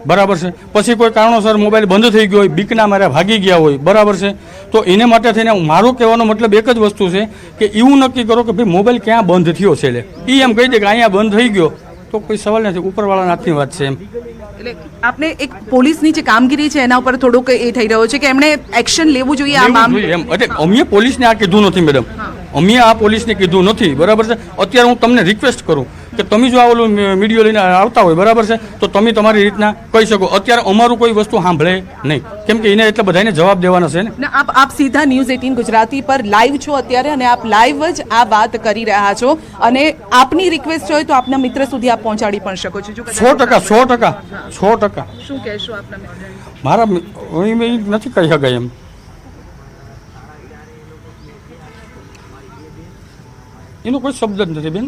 બરાબર છે, પછી કોઈ કારણોસર મોબાઈલ બંધ થઈ ગયો હોય, બીકના મારે ભાગી ગયા હોય, બરાબર છે, તો એને માટે થઈને મારો કહેવાનો મતલબ એક જ વસ્તુ છે કે એવું નક્કી કરો કે ભાઈ મોબાઈલ ક્યાં બંધ થયો છે, એ એમ કહી દે કે અહીંયા બંધ થઈ ગયો તો કોઈ સવાલ નથી, ઉપરવાળાના હાથની વાત છે એમ. એટલે આપણે એક પોલીસની જે કામગીરી છે એના ઉપર થોડુંક એ થઈ રહ્યો છે કે એમણે એક્શન લેવું જોઈએ આ મામલે એમ. એટલે અમે પોલીસને આ કીધું નથી મેડમ, અમે આ પોલીસને કીધું નથી, બરાબર છે. અત્યારે હું તમને રિક્વેસ્ટ કરું કે તમે જો આ ઓલું મીડિયો લઈને આવતા હોય, બરાબર છે, તો તમે તમારી રીતના કહી શકો. અત્યારે અમારું કોઈ વસ્તુ સાંભળે નહીં, કેમ કે એને એટલે બધાને જવાબ દેવાના છે ને. આપ સીધા ન્યૂઝ 18 ગુજરાતી પર લાઈવ છો અત્યારે અને આપ લાઈવ જ આ વાત કરી રહ્યા છો અને આપની રિક્વેસ્ટ હોય તો આપના મિત્ર સુધી આપ પહોંચાડી પણ શકો છો. 100% શું કહેશો આપના મિત્ર? મારા નથી કહી શકાય એમ. એનો કોઈ શબ્દ જ નથી બેન.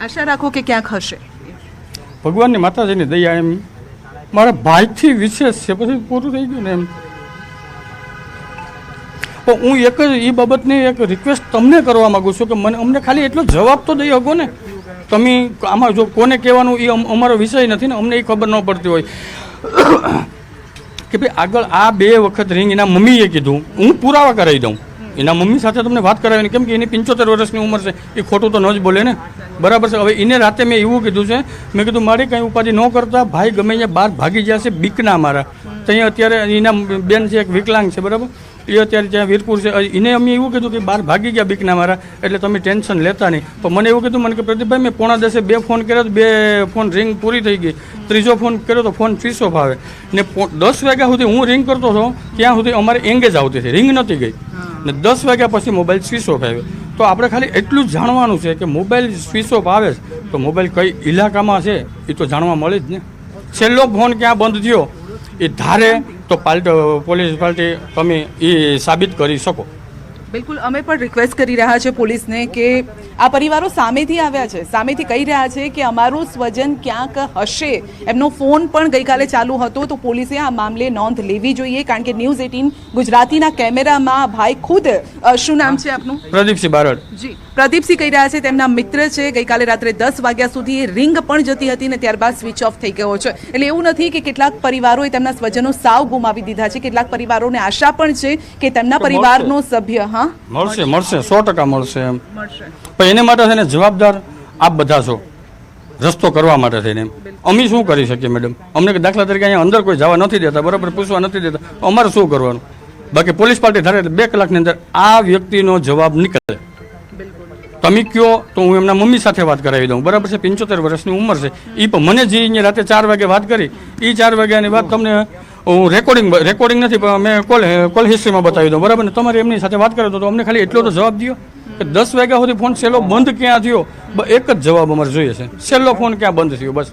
આશા રાખો કે ક્યાંક હશે. ભગવાનની માતાજીની દયા એમ મારા ભાઈથી વિશેષ છે, પછી પૂરું થઈ ગયું ને એમ. પણ હું એક જ એ બાબતની એક રિક્વેસ્ટ તમને કરવા માગું છું કે અમને ખાલી એટલો જવાબ તો દઈ શકો ને. તમે આમાં જો કોને કહેવાનું એ અમારો વિષય નથી ને, અમને એ ખબર ન પડતી હોય કે ભાઈ આગળ આ 2 વખત રિંગ એના મમ્મીએ કીધું, હું પુરાવા કરાવી દઉં. એના મમ્મી સાથે તમને વાત કરાવીને, કેમ કે એની 75 વર્ષની ઉંમર છે, એ ખોટું તો ન જ બોલે ને, બરાબર છે. હવે એને રાતે મેં એવું કીધું છે, મેં કીધું મારી કંઈ ઉપાધિ ન કરતા, ભાઈ ગમે અહીંયા બહાર ભાગી ગયા છે બીકના મારા. તો અહીંયા અત્યારે એના બેન છે એક વિકલાંગ છે, બરાબર, એ અત્યારે ત્યાં વીરપુર છે. એને અમે એવું કીધું કે બહાર ભાગી ગયા બીકના મારા, એટલે તમે ટેન્શન લેતા નહીં. પણ મને એવું કીધું, મને કે પ્રદીપભાઈ મેં 9:30 2 ફોન કર્યા તો 2 ફોન રિંગ પૂરી થઈ ગઈ, ત્રીજો ફોન કર્યો તો ફોન સ્વિચ ઓફ આવે ને 10 વાગ્યા સુધી હું રિંગ કરતો હતો ત્યાં સુધી અમારે એંગેજ આવતી હતી, રિંગ નહોતી ગઈ ને 10 વાગ્યા પછી મોબાઈલ સ્વિચ ઓફ આવ્યો. તો આપણે ખાલી એટલું જ જાણવાનું છે કે મોબાઈલ સ્વિચ ઓફ આવે તો મોબાઈલ કઈ ઇલાકામાં છે એ તો જાણવા મળે જ ને. છેલ્લો ફોન ક્યાં બંધ થયો એ ધારે તો પોલીસ પાર્ટી તમે એ સાબિત કરી શકો. બિલકુલ, અમે પણ રિક્વેસ્ટ કરી રહ્યા છે પોલીસને કે આ પરિવારો સામેથી આવ્યા છે, સામેથી કહી રહ્યા છે કે અમારું સ્વજન ક્યાંક હશે. એમનો ફોન પણ ગઈકાલે ચાલુ હતો, તો પોલીસે આ મામલે નોંધ લેવી જોઈએ, કારણ કે ન્યૂઝ 18 ગુજરાતીના કેમેરામાં ભાઈ ખુદ, શું નામ છે આપનું? પ્રદીપસિંહ બારડ. જી, પ્રદીપસિંહ કહી રહ્યા છે તેમના મિત્ર છે, ગઈકાલે રાત્રે 10 વાગ્યા સુધી રિંગ પણ જતી હતી ને ત્યારબાદ સ્વિચ ઓફ થઈ ગયો છે. એટલે એવું નથી કે કેટલાક પરિવારોએ તેમના સ્વજનો સાવ ગુમાવી દીધા છે, કેટલાક પરિવારોને આશા પણ છે કે તેમના પરિવારનો સભ્ય મળશે 100% મળશે એમ. પણ એને માટે થઈને જવાબદાર આપ બધા છો, રસ્તો કરવા માટે થઈને. અમે શું કરી શકીએ મેડમ? અમને દાખલા તરીકે અહીંયા અંદર કોઈ જવા નથી દેતા, બરાબર, પૂછવા નથી દેતા, અમારે શું કરવાનું? બાકી પોલીસ પાર્ટી ધારે 2 કલાકની અંદર આ વ્યક્તિનો જવાબ નીકળે. તમે કયો તો હું એમના મમ્મી સાથે વાત કરાવી દઉં, બરાબર છે, 75 વર્ષની ઉંમર છે. એ પણ મને જે અહીંયા રાતે 4 વાગે વાત કરી, એ 4 વાગ્યાની વાત તમને હું રેકોર્ડિંગ નથી પણ મેં કોલ હિસ્ટ્રીમાં બતાવી દઉં, બરાબર ને. તમારે એમની સાથે વાત કરો તો અમને ખાલી એટલો તો જવાબ દો કે 10 વાગ્યા સુધી ફોન છેલ્લો બંધ ક્યાં થયો, એક જ જવાબ અમારે જોઈએ છે, છેલ્લો ફોન ક્યાં બંધ થયો, બસ.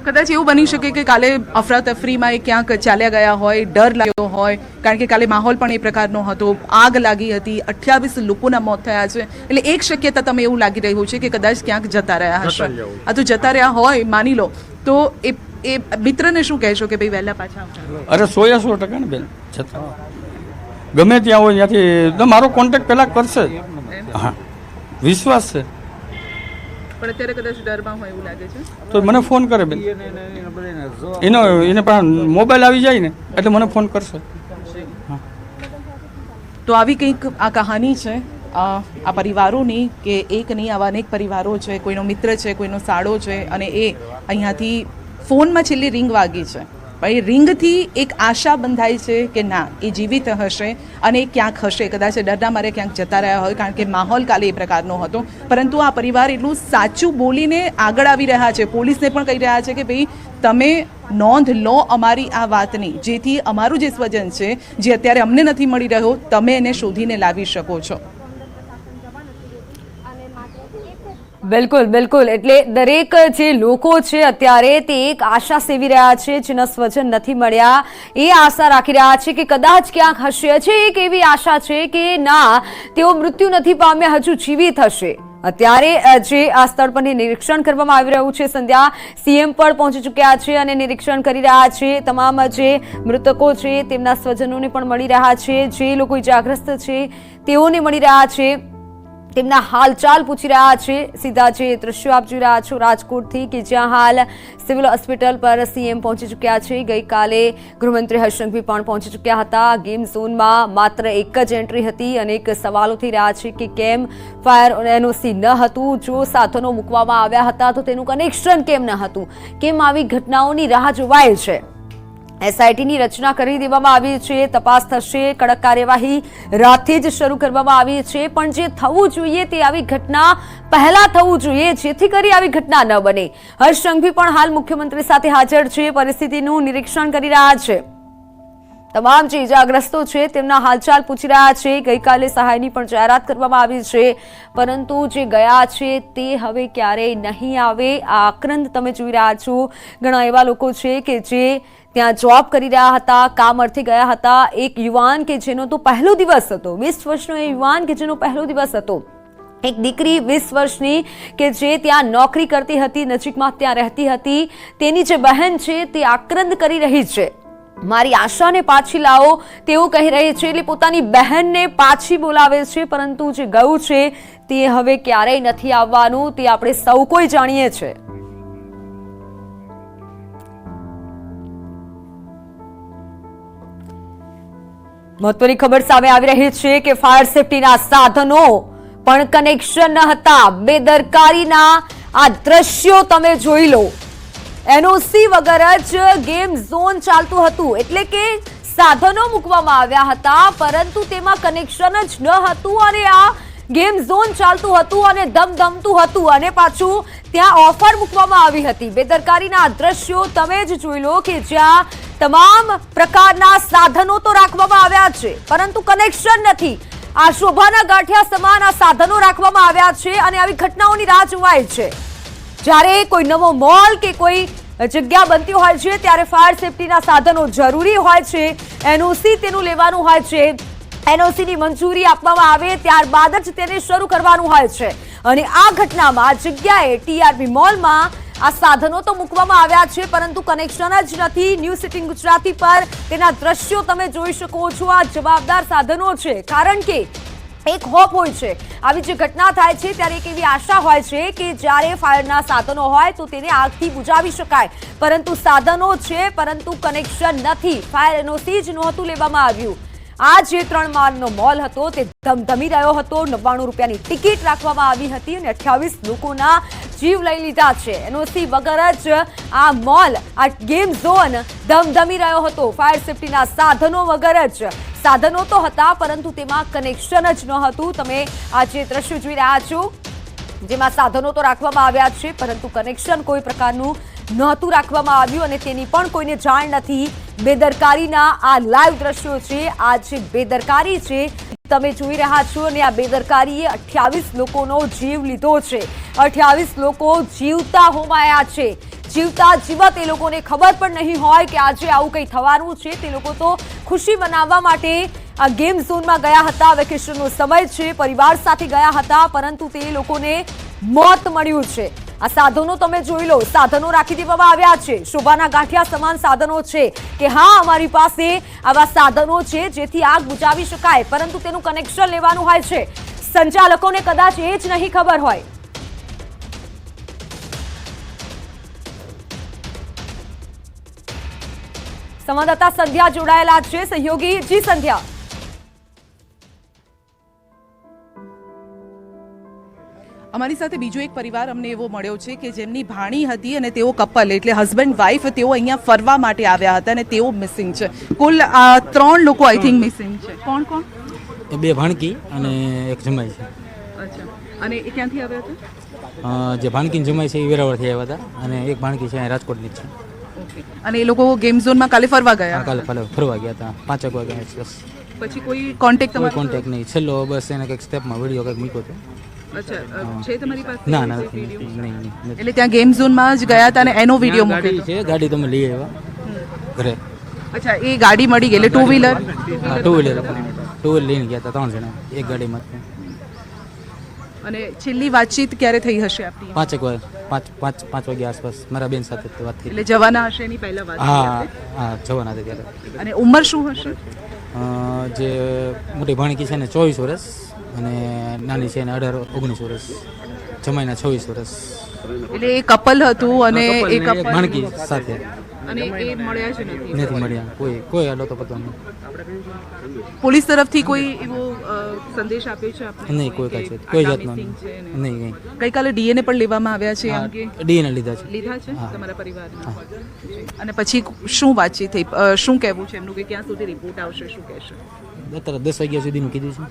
કદાચ એવું બની શકે કે કાલે અફરાતફરીમાં એ ક્યાંક ચાલ્યા ગયા હોય, ડર લાગ્યો હોય, કારણ કે કાલે માહોલ પણ એ પ્રકારનો હતો, આગ લાગી હતી, 28 લોકોના મોત થયા છે. એટલે એક શક્યતા તમે એવું લાગી રહ્યું છે કે કદાચ ક્યાંક જતા રહ્યા હશે. આ તો જતા રહ્યા હોય માની લો તો એ મિત્રને શું કહેશો કે ભાઈ વહેલા પાછા આવશે? અરે 100% ને બેન, જતા ગમે ત્યાં હોય ત્યાંથી મારો કોન્ટેક્ટ પહેલાં કરશે. હા, વિશ્વાસ છે. પણ અત્યારે કદાચ ડરમાં હોય એવું લાગે છે તો મને ફોન કરે બેન, એને પણ મોબાઈલ આવી જાય ને એટલે મને ફોન કરશે. તો આવી કંઈક આ કહાની છે આ પરિવારોની, કે એક નહીં આવા અનેક પરિવારો છે, કોઈનો મિત્ર છે, કોઈનો સાળો છે, અને એ અહીંયાથી ફોનમાં છેલ્લી રિંગ વાગી છે, પણ એ રિંગથી એક આશા બંધાય છે કે ના એ જીવિત હશે અને એ ક્યાંક હશે. કદાચ ડરના મારે ક્યાંક જતા રહ્યા હોય, કારણ કે માહોલ કાલે એ પ્રકારનો હતો. પરંતુ આ પરિવાર એટલું સાચું બોલીને આગળ આવી રહ્યા છે, પોલીસને પણ કહી રહ્યા છે કે ભાઈ તમે નોંધ લો અમારી આ વાતની, જેથી અમારું જે સ્વજન છે જે અત્યારે અમને નથી મળી રહ્યો, તમે એને શોધીને લાવી શકો છો. બિલકુલ બિલકુલ. એટલે દરેક જે લોકો છે અત્યારે તે એક આશા સેવી રહ્યા છે, જેના સ્વજન નથી મળ્યા એ આશા રાખી રહ્યા છે કે કદાચ ક્યાંક હશે. છે એક એવી આશા છે કે ના તેઓ મૃત્યુ નથી પામ્યા, હજુ જીવિત હશે. અત્યારે જે આ સ્થળ પર નિરીક્ષણ કરવામાં આવી રહ્યું છે, સંધ્યા સીએમ પણ પહોંચી ચૂક્યા છે અને નિરીક્ષણ કરી રહ્યા છે. તમામ જે મૃતકો છે તેમના સ્વજનોને પણ મળી રહ્યા છે, જે લોકો ઇજાગ્રસ્ત છે તેઓને મળી રહ્યા છે. તેમના હાલચાલ પૂછી રહ્યા છે। સીધા જે દ્રશ્યો આપ જોઈ રહ્યા છો રાજકોટથી કે જ્યાં હાલ સિવિલ હોસ્પિટલ પર સીએમ પહોંચી ચૂક્યા છે। ગઈકાલે ગૃહમંત્રી હર્ષ સંઘવી પણ પહોંચી ચૂક્યા હતા। ગેમ ઝોનમાં માત્ર એક જ એન્ટ્રી હતી। અનેક સવાલો થઈ રહ્યા છે કે કેમ ફાયર એનઓસી ન હતું, જો સાધનો મૂકવામાં આવ્યા હતા તો તેનું કનેક્શન કેમ ન હતું, કેમ આવી ઘટનાઓની રાહ જોવાય છે। એસઆઈટીની રચના કરી દેવામાં આવી છે, તપાસ થશે, કડક કાર્યવાહી રાતથી જ શરૂ કરવામાં આવી છે। પણ જે થવું જોઈએ તે આવી ઘટના પહેલા થવું જોઈએ જેથી કરી આવી ઘટના ન બને। હર્ષ સંઘવી પણ હાલ મુખ્યમંત્રી સાથે હાજર છે, પરિસ્થિતિનું નિરીક્ષણ કરી રહ્યા છે। તમામ જે ઇજાગ્રસ્તો છે તેમના હાલચાલ પૂછી રહ્યા છે। ગઈકાલે સહાયની પણ જાહેરાત કરવામાં આવી છે, પરંતુ જે ગયા છે તે હવે ક્યારેય નહીં આવે। આ આક્રંદ તમે જોઈ રહ્યા છો। ઘણા એવા લોકો છે કે જે ત્યાં જોબ કરી રહ્યા હતા, કામ અર્થે ગયા હતા। એક યુવાન કે જેનો તો પહેલો દિવસ હતો, 20 વર્ષનો એ યુવાન કે જેનો પહેલો દિવસ હતો। એક દીકરી 20 વર્ષની કે જે ત્યાં નોકરી કરતી હતી, નજીકમાં ત્યાં રહેતી હતી, તેની જે બહેન છે તે આક્રંદ કરી રહી છે। મારી આશાને પાછી લાવો તેવું કહી રહી છે, એટલે પોતાની બહેનને પાછી બોલાવે છે, પરંતુ જે ગયું છે તે હવે ક્યારેય નથી આવવાનું, તે આપણે સૌ કોઈ જાણીએ છીએ। મહત્વની ખબર સામે આવી રહી છે કે ફાયર સેફટીના સાધનો પણ કનેક્શન ન હતા। બેદરકારીના આ દ્રશ્યો તમે જોઈ લો। એનઓસી વગર જ ગેમ ઝોન ચાલતું હતું, એટલે કે સાધનો મૂકવામાં આવ્યા હતા પરંતુ તેમાં કનેક્શન જ ન હતું અને આ ગેમ ઝોન ચાલતું હતું અને ધમધમતું હતું અને પાછું ત્યાં ઓફર મૂકવામાં આવી હતી। બેદરકારીના દ્રશ્યો તમે જ જોઈ લો કે જ્યાં તમામ પ્રકારના સાધનો તો રાખવામાં આવ્યા છે પરંતુ કનેક્શન નથી। આ શોભાના ગાંઠિયા સમાન આ સાધનો રાખવામાં આવ્યા છે અને આવી ઘટનાઓની રાહ જોવાય છે। જ્યારે કોઈ નવો મોલ કે કોઈ જગ્યા બનતી હોય છે ત્યારે ફાયર સેફટીના સાધનો જરૂરી હોય છે। એનઓસી તેનું લેવાનું હોય છે, એનઓસીની મંજૂરી આપવામાં આવે ત્યારબાદ જ તેને શરૂ કરવાનું હોય છે। અને આ ઘટનામાં આ જગ્યાએ ટીઆરબી મોલમાં આ સાધનો તો મૂકવામાં આવ્યા છે પરંતુ કનેક્શન જ નથી। ન્યૂઝ 18 ગુજરાતી પર તેના દ્રશ્યો તમે જોઈ શકો છો। આ જવાબદાર સાધનો છે, કારણ કે એક હોપ હોય છે, આવી જે ઘટના થાય છે ત્યારે એક એવી આશા હોય છે કે જ્યારે ફાયરના સાધનો હોય તો તેને આગથી બુઝાવી શકાય, પરંતુ સાધનો છે પરંતુ કનેક્શન નથી। ફાયર એનઓસી જ નહોતું લેવામાં આવ્યું। આ જે 3 માળનો મોલ હતો તે ધમધમી રહ્યો હતો। 99 રૂપિયાની ટિકિટ રાખવામાં આવી હતી અને 28 લોકોના જીવ લઈ લીધા છે। એનઓસી વગર જ આ મોલ, આ ગેમ ઝોન ધમધમી રહ્યો હતો। ફાયર સેફટીના સાધનો વગર જ, સાધનો તો હતા પરંતુ તેમાં કનેક્શન જ ન હતું। તમે આ જે દ્રશ્યો જોઈ રહ્યા છો જેમાં સાધનો તો રાખવામાં આવ્યા છે પરંતુ કનેક્શન કોઈ પ્રકારનું નહોતું રાખવામાં આવ્યું અને તેની પણ કોઈને જાણ નથી। બેદરકારીના આ લાઈવ દ્રશ્યો છે। આ જે બેદરકારી છે તમે જોઈ રહ્યા છો અને આ બેદરકારીએ 28 લોકોનો જીવ લીધો છે। 28 લોકો જીવતા હોમાયા છે। જીવતા જીવત એ લોકોને ખબર પણ નહીં હોય કે આજે આવું કંઈ થવાનું છે। તે લોકો તો ખુશી મનાવવા માટે આ ગેમ ઝોનમાં ગયા હતા। વેકેશનનો સમય છે, પરિવાર સાથે ગયા હતા પરંતુ તે લોકોને મોત મળ્યું છે। આ સાધનો તમે જોઈ લો, સાધનો રાખી દેવામાં આવ્યા છે। શોભાના ગાંઠિયા સમાન સાધનો છે કે હા અમારી પાસે આવા સાધનો છે જેથી આગ બુઝાવી શકાય, પરંતુ તેનું કનેક્શન લેવાનું હોય છે। સંચાલકોને કદાચ એ જ નહીં ખબર હોય। સંવાદદાતા સંધ્યા જોડાયેલા છે, સહયોગી જી સંધ્યા। અમારી સાથે બીજો એક પરિવાર અમને એવો મળ્યો છે કે જેમની ભાણી હતી અને તેઓ કપલ એટલે હસબન્ડ વાઈફ તેઓ અહીંયા ફરવા માટે આવ્યા હતા અને તેઓ મિસિંગ છે। કુલ 3 લોકો આઈ થિંક મિસિંગ છે। કોણ કોણ? 2 ભાણકી અને એક જમાઈ છે। અચ્છા, અને એ ક્યાંથી આવ્યા હતા? જે ભાણકી જમાઈ છે એ વેરાવળથી આવ્યા હતા અને એક ભાણકી છે અહીં રાજકોટની જ છે। ઓકે, અને એ લોકો ગેમ ઝોનમાં કાલે ફરવા ગયા? કાલે ફરવા ગયા હતા 5 વાગ્યા બસ। પછી કોઈ કોન્ટેક્ટ કોઈ કોન્ટેક્ટ નહીં, છેલ્લો બસ એને કંઈક સ્ટેપમાં વિડીયો કંઈક મૂક્યો હતો। અચ્છા, છે તમારી પાસે? ના ના નહીં। એટલે ત્યાં ગેમ ઝોનમાં જ ગયા હતા અને એનો વિડીયો ગાડી મૂક્યો? છે, ગાડી તમે લઈ આવ્યા ઘરે? અચ્છા, એ ગાડી મળી ગઈ એટલે ટુ વ્હીલર? હા, ટુ વ્હીલર લઈને ગયા હતા 3 જણા એક ગાડીમાં। અને છેલ્લી વાતચીત ક્યારે થઈ હશે આપની? 5 વાગ્યા આસપાસ મારા બેન સાથે વાત થઈ। એટલે જવાના હશે એની પહેલા વાત? હા, જવાના હતા ત્યારે। અને ઉંમર શું હશે? જે મોટી ભાણકી છે ને 24 વર્ષ અને નાની છે એને 18-19 વર્ષ, જમાઈના 26 વર્ષ. એટલે એ કપલ હતું અને એ એક કપલ ભાણકી સાથે અને એ મળ્યા જ નથી. નથી મળ્યા, કોઈ આલો તો પતો નહીં. પોલીસ તરફથી કોઈ એવો સંદેશ આપ્યો છે આપને? નહીં, કોઈ કાંઈ છે, કોઈ જાતનો નહીં. નહીં કંઈ ગઈકાલે ડીએનએ પણ લેવામાં આવ્યા છે એમ કે ડીએનએ લીધા છે. લીધા છે તમારા પરિવારના? અને પછી શું વાતચીત થઈ, શું કહેવું છે એમનું કે ક્યાં સુધી રિપોર્ટ આવશે, શું કહેશે? અત્યારે 10 વાગ્યા સુધીનું કીધું છે.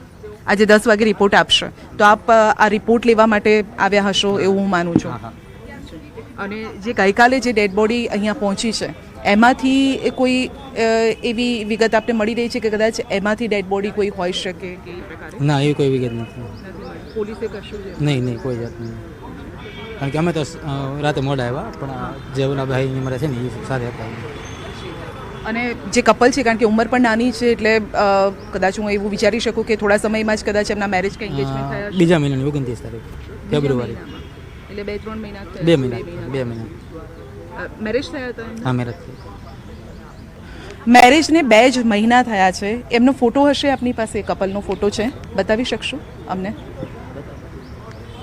આજે 10 વાગે રિપોર્ટ આપશે, તો આપ આ રિપોર્ટ લેવા માટે આવ્યા હશો એવું હું માનું છું. અને જે ગઈકાલે જે ડેડ બોડી અહીંયા પહોંચી છે એમાંથી એ કોઈ એવી વિગત આપને મળી રહી છે કે કદાચ એમાંથી ડેડ બોડી કોઈ હોઈ શકે કે એ પ્રકારે? ના, એવી કોઈ વિગત નથી. પોલીસે કશું જ નહીં, કોઈ જાત નહીં. કારણ કે અમે તો રાતે મોડા આવ્યા, પણ જે ઓલા ભાઈ અમારા છે ને એ સાથે હતા. અને જે કપલ છે, કારણ કે ઉંમર પણ નાની છે, એટલે કદાચ હું એવું વિચારી શકું કે થોડા સમયમાં જ કદાચ એમના મેરેજ કે એન્ગેજમેન્ટ થયા હશે. બીજા મહિનાની 29 તારીખ ફેબ્રુઆરી. એટલે 2-3 મહિના થયા. 2 મહિના. મેરેજ થયા હતા એમના? હા, મેરેજ. મેરેજને 2 જ મહિના થયા છે. એમનો ફોટો હશે આપની પાસે? કપલનો ફોટો છે, બતાવી શકશો અમને?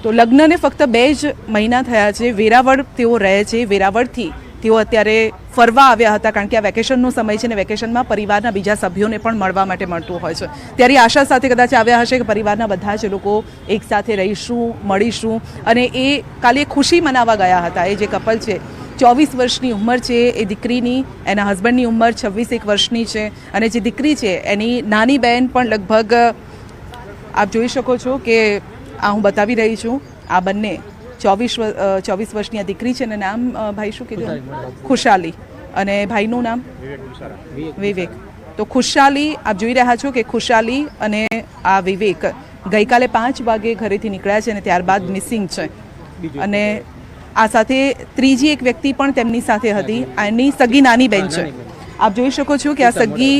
તો લગ્નને ફક્ત 2 જ મહિના થયા છે. વેરાવળ તેઓ રહે છે. વેરાવળથી તેઓ અત્યારે ફરવા આવ્યા હતા, કારણ કે આ વેકેશનનો સમય છે ને વેકેશનમાં પરિવારના બીજા સભ્યોને પણ મળવા માટે મળતું હોય છે. ત્યારે આશા સાથે કદાચ આવ્યા હશે કે પરિવારના બધા જ લોકો એકસાથે રહીશું, મળીશું. અને એ કાલે ખુશી મનાવવા ગયા હતા. એ જે કપલ છે, 24 વર્ષની ઉંમર છે એ દીકરીની, એના હસબન્ડની ઉંમર 26 વર્ષની છે. અને જે દીકરી છે એની નાની બહેન પણ લગભગ આપ જોઈ શકો છો કે આ હું બતાવી રહી છું. આ બંને 24 વર્ષની આ દીકરી છે ને નામ ભાઈ શું કીધું? ખુશાલી. અને ભાઈનું નામ વિવેક. તો ખુશાલી, આપ જોઈ રહ્યા છો કે ખુશાલી અને આ વિવેક ગઈકાલે 5 વાગે ઘરેથી નીકળ્યા છે અને ત્યારબાદ મિસિંગ છે. અને આ સાથે ત્રીજી એક વ્યક્તિ પણ તેમની સાથે હતી, એની સગી નાની બહેન છે. આપ જોઈ શકો છો કે આ સગી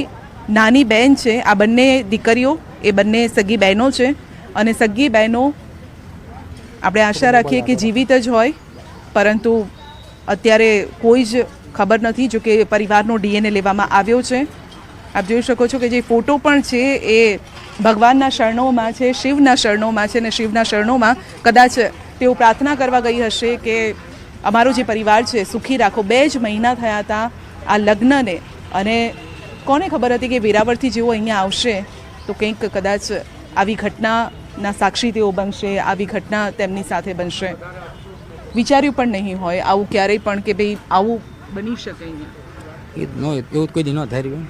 નાની બહેન છે. આ બંને દીકરીઓ, એ બંને સગી બહેનો છે. અને સગી બહેનો આપણે આશા રાખીએ કે જીવિત જ હોય, પરંતુ અત્યારે કોઈ જ ખબર નથી. જો કે પરિવારનો ડીએનએ લેવામાં આવ્યો છે. આપ જોઈ શકો છો કે જે ફોટો પણ છે એ ભગવાનના શરણોમાં છે, શિવના શરણોમાં છે. અને શિવના શરણોમાં કદાચ તેઓ પ્રાર્થના કરવા ગઈ હશે કે અમારો જે પરિવાર છે સુખી રાખો. 2 જ મહિના થયા હતા આ લગ્નને, અને કોને ખબર હતી કે વેરાવળથી જેઓ અહીંયા આવશે તો કંઈક કદાચ આવી ઘટનાના સાક્ષી તેઓ બનશે, આવી ઘટના તેમની સાથે બનશે. વિચાર્યું પણ નહીં હોય આવું ક્યારેય પણ કે ભાઈ આવું બની શકે અહીંયા. એવું કોઈ દી ન ધાર્યું.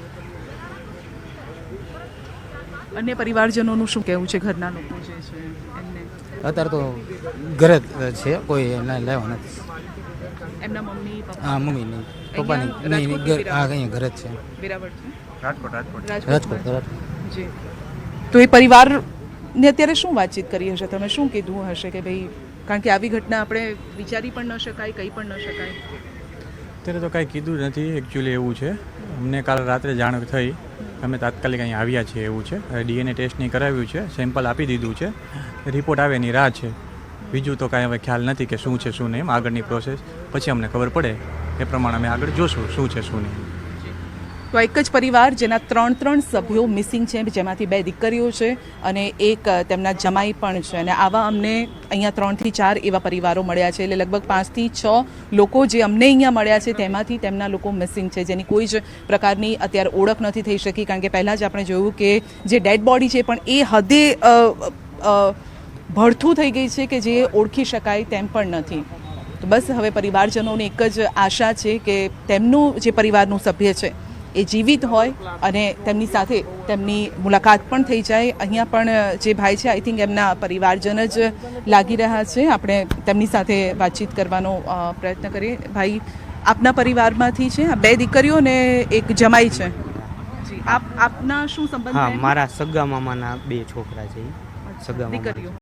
અન્ય પરિવારજનોનું શું કહેવું છે? ઘરના લોકો જે છે એમને અત્યારે તો ઘરે જ છે, કોઈ લાવ્યો નથી. એમના મમ્મી પપ્પા? હા, મમ્મી નહીં, પપ્પા નહીં. હા, અહીંયા ઘરે જ છે. વેરાવળથી? રાજકોટ. જી. તો એ પરિવારને અત્યારે શું વાતચીત કરી હશે? તમે શું કીધું હશે કે ભાઈ, કારણ કે આવી ઘટના આપણે વિચારી પણ ન શકાય, કહી પણ ન શકાય. અત્યારે તો કાંઈ કીધું નથી. એકચ્યુઅલી એવું છે, અમને કાલ રાત્રે જાણ થઈ, અમે તાત્કાલિક અહીં આવ્યા છીએ. એવું છે, ડીએનએ ટેસ્ટ નહીં કરાવ્યું છે, સેમ્પલ આપી દીધું છે, રિપોર્ટ આવે એની રાહ છે. બીજું તો કાંઈ હવે ખ્યાલ નથી કે શું છે શું નહીં. આગળની પ્રોસેસ પછી અમને ખબર પડે એ પ્રમાણે અમે આગળ જોશું શું છે શું નહીં. તો એક જ પરિવાર જેના 3 સભ્યો મિસિંગ છે, જેમાંથી 2 દીકરીઓ છે અને એક તેમના જમાઈ પણ છે. અને આવા અમને અહીંયા 3 થી 4 એવા પરિવારો મળ્યા છે. એટલે લગભગ 5 થી 6 લોકો જે અમને અહીંયા મળ્યા છે તેમાંથી તેમના લોકો મિસિંગ છે, જેની કોઈ જ પ્રકારની અત્યારે ઓળખ નથી થઈ શકી. કારણ કે પહેલાં જ આપણે જોયું કે જે ડેડ બોડી છે પણ એ હદે ભડથું થઈ ગઈ છે કે જે ઓળખી શકાય તેમ પણ નથી. તો બસ હવે પરિવારજનોની એક જ આશા છે કે તેમનું જે પરિવારનું સભ્ય છે એ જીવિત હોય અને તેમની સાથે તેમની મુલાકાત પણ થઈ જાય. અહીંયા પણ જે ભાઈ છે, આઈ થિંક એમના પરિવારજન જ લાગી રહ્યા છે. આપણે તેમની સાથે વાતચીત કરવાનો પ્રયત્ન કરીએ. ભાઈ, આપના પરિવારમાંથી છે? 2 દીકરીઓ ને એક જમાઈ છે. આપના શું સંબંધ? હા, મારા સગા મામાના 2 છોકરા છે. સગા દીકરીઓ.